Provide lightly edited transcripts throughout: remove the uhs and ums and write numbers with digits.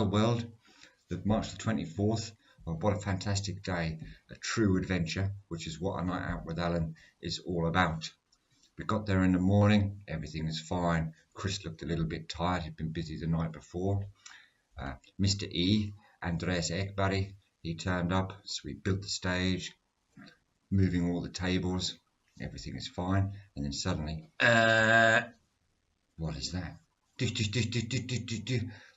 Well World, March the 24th. Oh, what a fantastic day, a true adventure, which is what a night out with Alan is all about. We got there in the morning, everything was fine. Chris looked a little bit tired, he'd been busy the night before. Mr. E, Andreas Ekberg, he turned up, so we built the stage, moving all the tables, everything is fine, and then suddenly, what is that?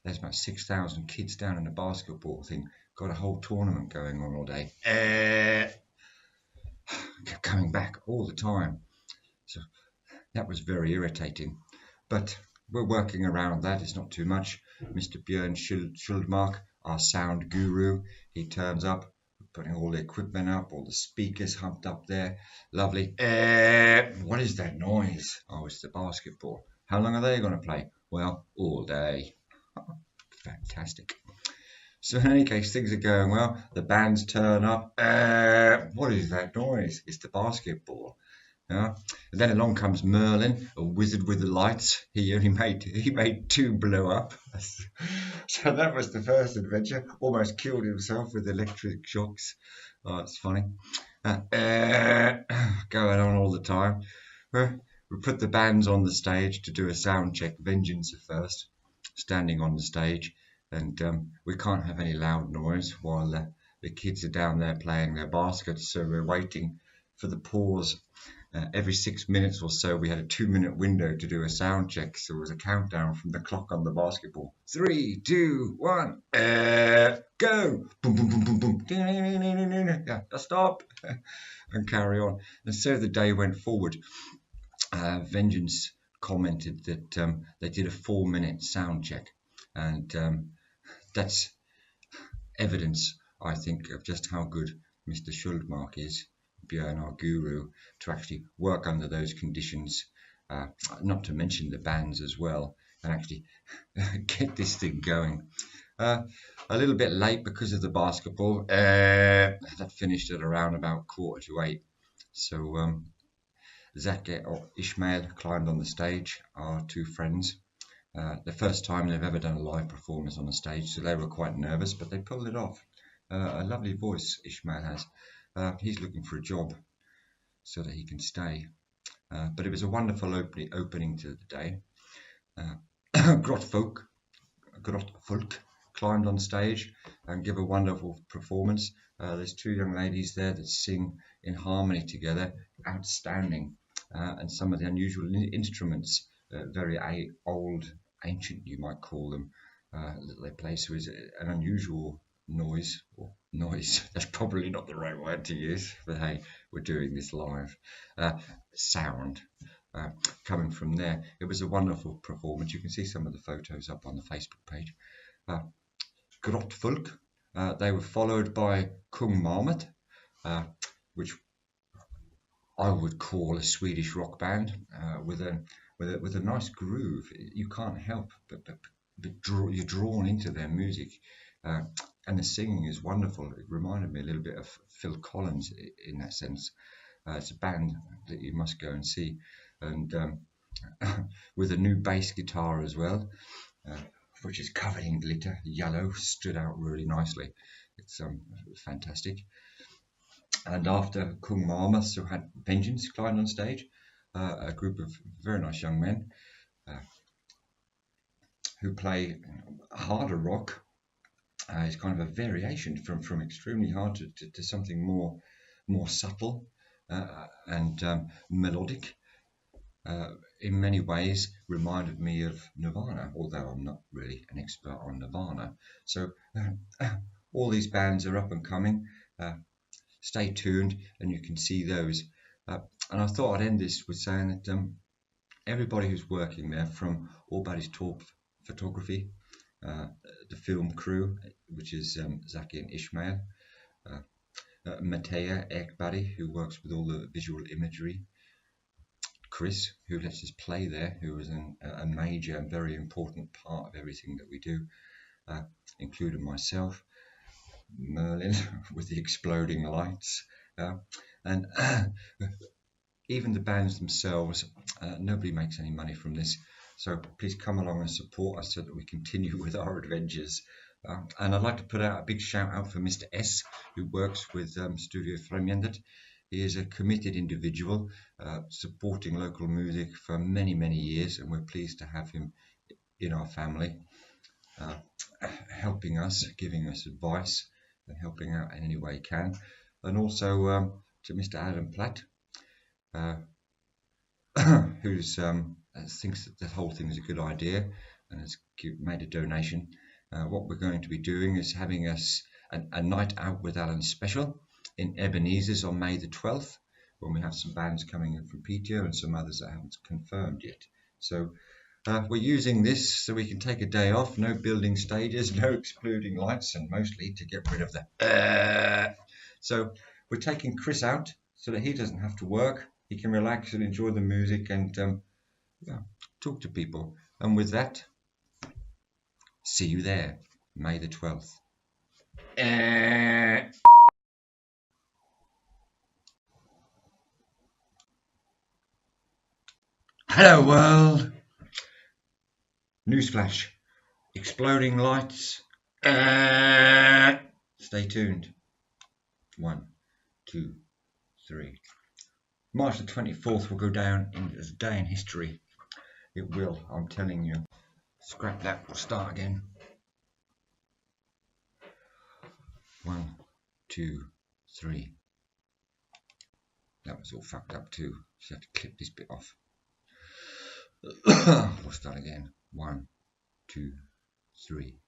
There's about 6,000 kids down in the basketball thing, got a whole tournament going on all day. Kept coming back all the time. So that was very irritating. But we're working around that, it's not too much. Mr. Björn Schuldmark, our sound guru, he turns up, putting all the equipment up, all the speakers humped up there. Lovely. What is that noise? Oh, it's the basketball. How long are they going to play? Well, all day. Fantastic. So in any case, things are going well. The bands turn up. What is that noise? It's the basketball. Yeah. And then along comes Merlin, a wizard with the lights. He made 2 blow up. So that was the first adventure. Almost killed himself with electric shocks. Oh, it's funny. Going on all the time. We put the bands on the stage to do a sound check. Vengeance at first, standing on the stage, and we can't have any loud noise while the kids are down there playing their baskets. So we're waiting for the pause. Every 6 minutes or so, we had a 2-minute window to do a sound check. So it was a countdown from the clock on the basketball. 3, 2, 1, go! Boom, boom, boom, boom, boom. Yeah, stop, and carry on. And so the day went forward. Vengeance commented that they did a 4-minute sound check, and that's evidence, I think, of just how good Mr. Schuldmark is, Björn, our guru, to actually work under those conditions, not to mention the bands as well, and actually get this thing going. A little bit late because of the basketball. That finished at around about 7:45. So Zach or Ishmael climbed on the stage, our 2 friends. The first time they've ever done a live performance on the stage, so they were quite nervous, but they pulled it off. A lovely voice Ishmael has. He's looking for a job so that he can stay. But it was a wonderful opening to the day. Grotfolk climbed on stage and give a wonderful performance. There's 2 young ladies there that sing in harmony together, outstanding. And some of the unusual instruments, very old, ancient, you might call them, that they play. So it's an unusual noise, that's probably not the right word to use, but hey, we're doing this live. Sound coming from there. It was a wonderful performance. You can see some of the photos up on the Facebook page. Grotfolk, they were followed by Kung Marmot, which I would call a Swedish rock band, with a nice groove. You can't help but you're drawn into their music, and the singing is wonderful. It reminded me a little bit of Phil Collins in that sense. It's a band that you must go and see, and with a new bass guitar as well, which is covered in glitter, yellow, stood out really nicely. It's fantastic. And after Kung Marmot, so had Vengeance climbed on stage, a group of very nice young men who play harder rock. It's kind of a variation from extremely hard to something more subtle and melodic. In many ways reminded me of Nirvana, although I'm not really an expert on Nirvana. So all these bands are up and coming. Stay tuned and you can see those. And I thought I'd end this with saying that everybody who's working there, from All Baddies Talk Photography, the film crew, which is Zaki and Ishmael, Matea Ekberg, who works with all the visual imagery, Chris, who lets us play there, who is a major and very important part of everything that we do, including myself, Merlin with the exploding lights, and even the bands themselves. Nobody makes any money from this, so please come along and support us so that we continue with our adventures. And I'd like to put out a big shout out for Mr. S, who works with Studio Främjandet. He is a committed individual, supporting local music for many, many years, and we're pleased to have him in our family, helping us, giving us advice, and helping out in any way he can. And also to Mr. Adam Platt, who thinks that the whole thing is a good idea and has made a donation. What we're going to be doing is having a night out with Alan special in Ebenezer's on May the 12th, when we have some bands coming in from Peterborough and some others that haven't confirmed yet. So we're using this so we can take a day off, no building stages, no exploding lights, and mostly to get rid of the So we're taking Chris out so that he doesn't have to work. He can relax and enjoy the music and talk to people. And with that, see you there, May the 12th. Hello world! Newsflash. Exploding lights. Stay tuned. 1, 2, 3. March the 24th will go down as a day in history. It will, I'm telling you. Scrap that, we'll start again. 1, 2, 3. That was all fucked up too. Just have to clip this bit off. We'll start again. 1, 2, 3.